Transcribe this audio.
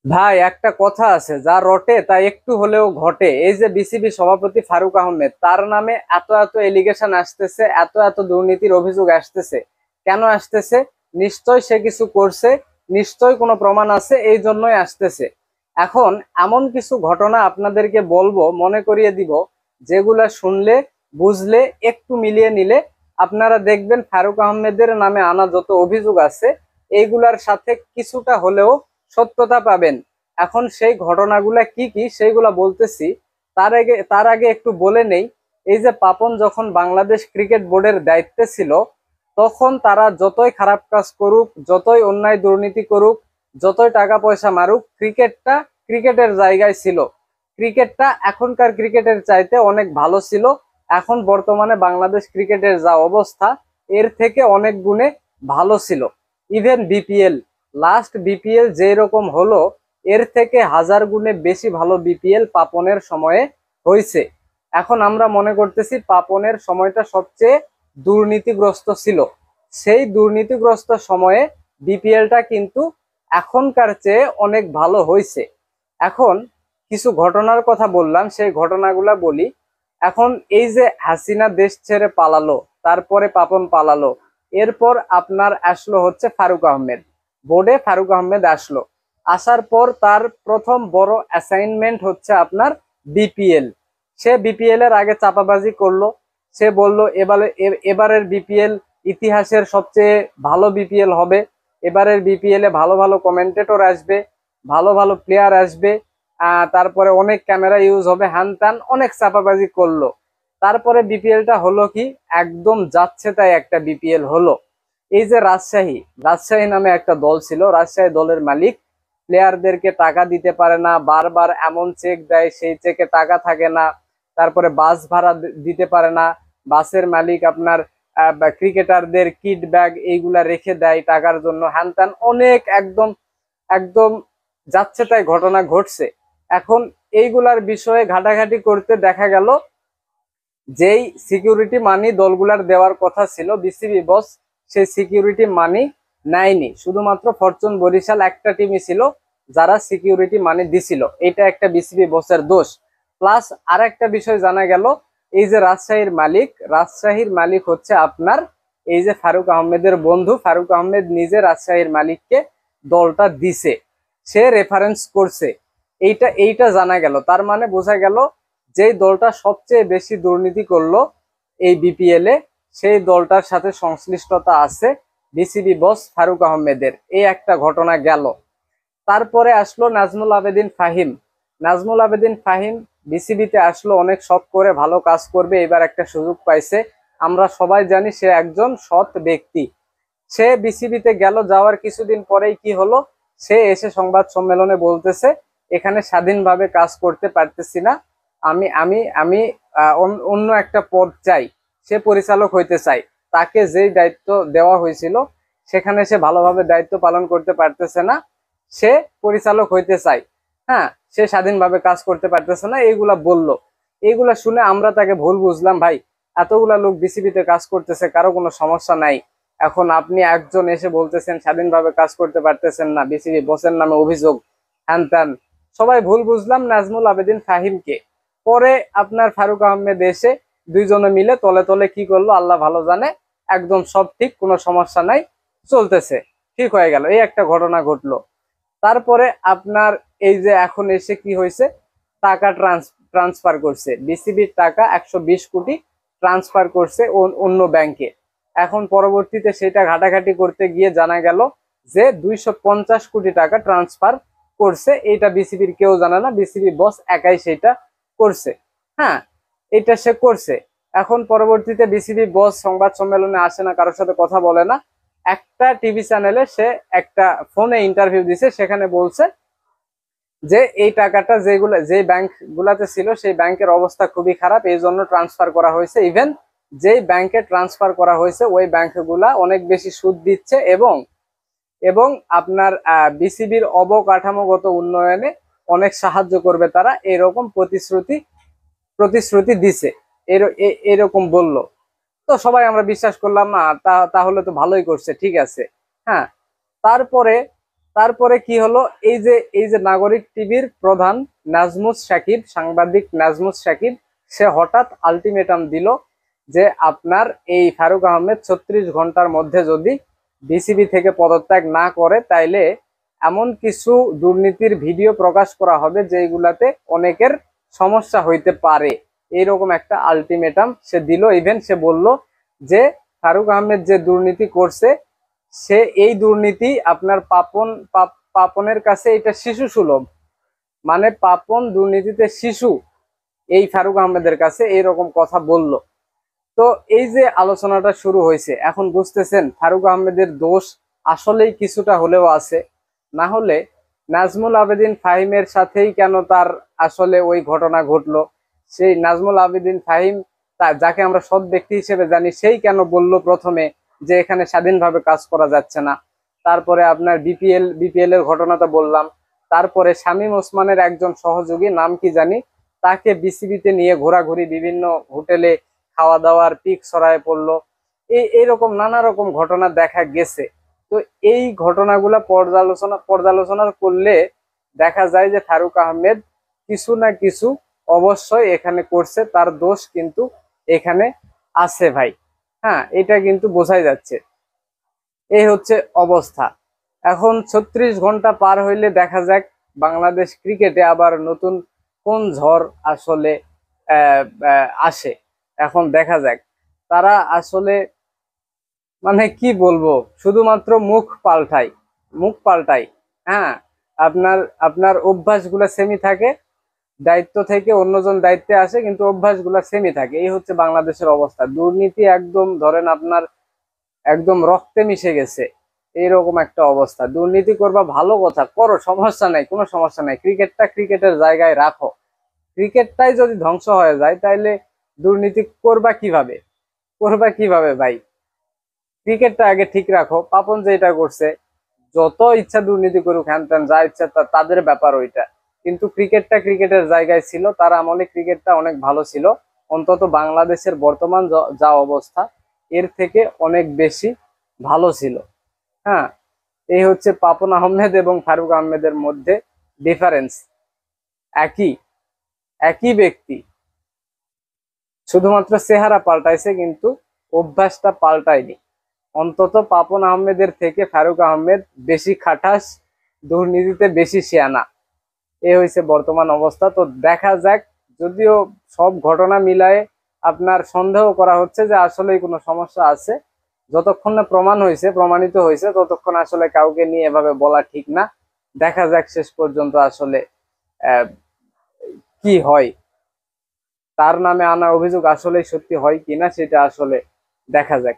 ভাই একটা কথা আছে, যা রটে তা একটু হলেও ঘটে। এই যে বিসিবি সভাপতি ফারুক আহমেদ, তার নামে এত এত এলিগেশন আসতেছে, এত এত দুর্নীতির অভিযোগ আসতেছে। কেন আসতেছে? নিশ্চয় সে কিছু করছে, নিশ্চয় কোনো প্রমাণ আছে, এই জন্যই আসতেছে। এখন এমন কিছু ঘটনা আপনাদেরকে বলবো, মনে করিয়ে দিব, যেগুলা শুনলে, বুঝলে, একটু মিলিয়ে নিলে আপনারা দেখবেন ফারুক আহমেদের নামে আনা যত অভিযোগ আছে এইগুলার সাথে কিছুটা হলেও সত্যতা পাবেন। এখন সেই ঘটনাগুলা কি কি সেইগুলা বলতেছি। তার আগে একটু বলে নেই, এই যে পাপন যখন বাংলাদেশ ক্রিকেট বোর্ডের দায়িত্বে ছিল, তখন তারা যতই খারাপ কাজ করুক, যতই অন্যায় দুর্নীতি করুক, যতই টাকা পয়সা মারুক, ক্রিকেটটা ক্রিকেটের জায়গায় ছিল। ক্রিকেটটা এখনকার ক্রিকেটের চাইতে অনেক ভালো ছিল। এখন বর্তমানে বাংলাদেশ ক্রিকেটের যা অবস্থা, এর থেকে অনেক গুণে ভালো ছিল। ইভেন বিপিএল, লাস্ট বিপিএল যে রকম হলো, এর থেকে হাজার গুণে বেশি ভালো বিপিএল পাপনের সময়ে হয়েছে। এখন আমরা মনে করতেছি পাপনের সময়টা সবচেয়ে দুর্নীতিগ্রস্ত ছিল। সেই দুর্নীতিগ্রস্ত সময়ে বিপিএলটা কিন্তু এখনকার চেয়ে অনেক ভালো হয়েছে। এখন কিছু ঘটনার কথা বললাম, সেই ঘটনাগুলা বলি। এখন এই যে হাসিনা দেশ ছেড়ে পালালো, তারপরে পাপন পালালো, এরপর আপনার আসলো হচ্ছে ফারুক আহমেদ। বোর্ডে ফারুক আহমেদ আসলো। আসার পর তার প্রথম বড় অ্যাসাইনমেন্ট হচ্ছে আপনার বিপিএল। সে বিপিএল এর আগে চাপাবাজি করলো। সে বলল এবারের বিপিএল ইতিহাসের সবচেয়ে ভালো বিপিএল হবে। এবারের বিপিএল এ ভালো ভালো কমেন্টেটর আসবে, ভালো ভালো প্লেয়ার আসবে, তারপরে অনেক ক্যামেরা ইউজ হবে, হ্যান ত্যান অনেক চাপাবাজি করলো। তারপরে বিপিএলটা হলো কি, একদম যাচ্ছে তাই একটা বিপিএল হলো। এই যে রাজশাহী, রাজশাহী নামে একটা দল ছিল, রাজশাহী দলের মালিক প্লেয়ারদেরকে টাকা দিতে পারে না, বারবার এমন চেক দেয় সেই চেকে টাকা থাকে না। তারপরে বাস ভাড়া দিতে পারে না। বাসের মালিক আপনার ক্রিকেটারদের কিট ব্যাগ এইগুলা রেখে দেয় টাকার জন্য, হ্যান ত্যান অনেক একদম একদম যাচ্ছে তাই ঘটনা ঘটছে। এখন এইগুলার বিষয়ে ঘাটাঘাটি করতে দেখা গেল, যেই সিকিউরিটি মানি দলগুলার দেওয়ার কথা ছিল বিসিবি বস, সেই সিকিউরিটি মানি নেয়নি। শুধুমাত্র ফরচুন বরিশাল একটা টিমই ছিল যারা সিকিউরিটি মানি দিছিল। এটা একটা বিসিবি বসের দোষ। প্লাস আর একটা বিষয় জানা গেল, এই যে রাজশাহীর মালিক হচ্ছে আপনার এই যে ফারুক আহমেদের বন্ধু। ফারুক আহমেদ নিজে রাজশাহীর মালিককে দলটা দিছে, সে রেফারেন্স করছে। এইটা এইটা জানা গেল। তার মানে বোঝা গেল, যেই দলটা সবচেয়ে বেশি দুর্নীতি করলো এই বিপিএল এ, সেই দলটার সাথে সংশ্লিষ্টতা আছে বিসিবি বস ফারুক আহমেদের। এই একটা ঘটনা গেল। তারপরে আসলো নাজমুল আবেদিন ফাহিম। নাজমুল আবেদিন ফাহিম বিসিবিতে আসলো, অনেক শখ করে ভালো কাজ করবে, এবার একটা সুযোগ পাইছে। আমরা সবাই জানি সে একজন সৎ ব্যক্তি। সে বিসিবিতে গেল, যাওয়ার কিছুদিন পরেই কি হলো, সে এসে সংবাদ সম্মেলনে বলতেছে এখানে স্বাধীনভাবে কাজ করতে পারতেছি না, আমি আমি আমি অন্য একটা পদ চাই। সে পরিচালক হইতে চাই। তাকে যেই দায়িত্ব দেওয়া হয়েছিল সেখানে সে ভালোভাবে দায়িত্ব পালন করতে পারতেছে না, সে পরিচালক হইতে চাই। হ্যাঁ, সে স্বাধীনভাবে কাজ করতে পারতেছে না, এইগুলা বললো। এইগুলা শুনে আমরা তাকে ভুল বুঝলাম। ভাই, এতগুলা লোক বিসিবিতে কাজ করতেছে, কারো কোনো সমস্যা নাই। এখন আপনি একজন এসে বলতেছেন স্বাধীনভাবে কাজ করতে পারতেছেন না, বিসিবি বসের নামে অভিযোগ, হ্যান ত্যান। সবাই ভুল বুঝলাম নাজমুল আবেদিন ফাহিমকে। পরে আপনার ফারুক আহমেদ এসে দুইজনে মিলে তলে তলে কি করলো আল্লাহ ভালো জানে, একদম সব ঠিক, কোনো সমস্যা নাই, চলতেছে, ঠিক হয়ে গেল। এই একটা ঘটনা ঘটলো। তারপরে আপনার এই যে এখন এসে কি হয়েছে, টাকা ট্রান্সফার করছে বিসিবির টাকা 120 কোটি ট্রান্সফার করছে অন্য ব্যাংকে। এখন পরবর্তীতে সেটা ঘাটাঘাটি করতে গিয়ে জানা গেল যে 250 কোটি টাকা ট্রান্সফার করছে। এইটা বিসিবির কেউ জানে না, বিসিবি বস একাই সেটা করছে। হ্যাঁ, এটা সে করছে। এখন পরবর্তীতে বিসিবি বস সংবাদ সম্মেলনে আসে না, কারোর সাথে কথা বলে না। একটা টিভি চ্যানেলে সে একটা ফোনে ইন্টারভিউ দিছে, সেখানে বলছে যে এই টাকাটা যে ব্যাংক গুলাতে ছিল সেই ব্যাংকের অবস্থা খুবই খারাপ, এই জন্য ট্রান্সফার করা হয়েছে। ইভেন যেই ব্যাংকে ট্রান্সফার করা হয়েছে ওই ব্যাংক গুলা অনেক বেশি সুদ দিচ্ছে, এবং এবং আপনার বিসিবির অবকাঠামোগত উন্নয়নে অনেক সাহায্য করবে তারা, এরকম প্রতিশ্রুতি প্রতিশ্রুতি দিছে। এরকম বলল। তো সবাই আমরা বিশ্বাস করলাম, তাহলে তো ভালোই করছে, ঠিক আছে। হ্যাঁ, তারপরে তারপরে কি হলো, এই যে নাগরিক টিভির প্রধান নাজমুস সাকিব, সাংবাদিক নাজমুস সাকিব, সে হঠাৎ আলটিমেটাম দিল যে আপনার এই ফারুক আহমেদ 36 ঘন্টার মধ্যে যদি বিসিবি থেকে পদত্যাগ না করে তাইলে এমন কিছু দুর্নীতির ভিডিও প্রকাশ করা হবে যেগুলাতে অনেকের সমস্যা হইতে পারে। এইরকম একটা আলটিমেটাম সে দিল। ইভেন সে বলল যে ফারুক আহমেদ যে দুর্নীতি করছে, সে এই দুর্নীতি আপনার পাপনের কাছে এটা শিশু সুলভ, মানে পাপন দুর্নীতিতে শিশু এই ফারুক আহমেদের কাছে এইরকম কথা বলল। তো এই যে আলোচনাটা শুরু হয়েছে, এখন বুঝতেছেন ফারুক আহমেদের দোষ আসলেই কিছুটা হলেও আছে। না হলে নাজমুল আবেদিন ফাহিমের সাথেই কেন তার আসলে ওই ঘটনা ঘটলো? সেই নাজমুল আবেদিন ফাহিম, যাকে আমরা সৎ ব্যক্তি হিসেবে জানি, সেই কেন বলল প্রথমে যে এখানে স্বাধীনভাবে কাজ করা যাচ্ছে না? তারপরে আপনার বিপিএল এর ঘটনাটা বললাম। তারপরে শামীম ওসমানের একজন সহযোগী, নাম কি জানি, তাকে বিসিবিতে নিয়ে ঘোরাঘুরি, বিভিন্ন হোটেলে খাওয়া দাওয়ার পিক ছড়ায় পড়লো। এইরকম নানা রকম ঘটনা দেখা গেছে। তো এই ঘটনাগুলা পর্যালোচনা করলে দেখা যায় যে ফারুক আহমেদ কিছু না কিছু অবশ্যই এখানে করছে, তার দোষ কিন্তু এখানে আছে ভাই। হ্যাঁ, এটা কিন্তু বোঝাই যাচ্ছে। এই হচ্ছে অবস্থা। এখন 36 ঘন্টা পার হইলে দেখা যাক বাংলাদেশ ক্রিকেটে আবার নতুন কোন ঝড় আসলে আসে। এখন দেখা যাক তারা আসলে, মানে কি বলবো, শুধুমাত্র মুখ পাল্টাই। হ্যাঁ, আপনার আপনার অভ্যাসগুলো সেমই থাকে, দায়িত্ব থেকে অন্যজন দায়িত্বে আসে, কিন্তু অভ্যাসগুলো সেমই থাকে। এই হচ্ছে বাংলাদেশের অবস্থা। দুর্নীতি একদম ধরেন আপনার একদম রক্তে মিশে গেছে, এইরকম একটা অবস্থা। দুর্নীতি করবা ভালো কথা, করো, সমস্যা নাই, কোনো সমস্যা নাই, ক্রিকেটটা ক্রিকেটের জায়গায় রাখো। ক্রিকেটটাই যদি ধ্বংস হয়ে যায় তাহলে দুর্নীতি করবা কিভাবে ভাই? ক্রিকেটটা আগে ঠিক রাখো। পাপন যেটা করছে, যত ইচ্ছা দুর্নীতি করুক, হ্যান ত্যান যা ইচ্ছা তাদের ব্যাপার ওইটা, কিন্তু ক্রিকেটটা ক্রিকেটের জায়গায় ছিল। তার আমলে ক্রিকেটটা অনেক ভালো ছিল। অন্তত বাংলাদেশের বর্তমান যা অবস্থা, এর থেকে অনেক বেশি ভালো ছিল। হ্যাঁ, এই হচ্ছে পাপন আহমেদ এবং ফারুক আহমেদের মধ্যে ডিফারেন্স। একই একই ব্যক্তি, শুধুমাত্র চেহারা পাল্টাইছে কিন্তু অভ্যাসটা পাল্টায়নি। অন্তত পাপন আহমেদের থেকে ফারুক আহমেদ বেশি খাটাস, দুর্নীতিতে বেশি শিয়ানা। এ হয়েছে বর্তমান অবস্থা। তো দেখা যাক, যদিও সব ঘটনা মিলায়ে আপনার সন্দেহ করা হচ্ছে যে আসলেই কোনো সমস্যা আছে। যতক্ষণ না প্রমাণিত হয়েছে ততক্ষণ আসলে কাউকে নিয়ে এভাবে বলা ঠিক না। দেখা যাক শেষ পর্যন্ত আসলে আহ কি হয়, তার নামে আনা অভিযোগ আসলে সত্যি হয় কিনা সেটা আসলে দেখা যাক।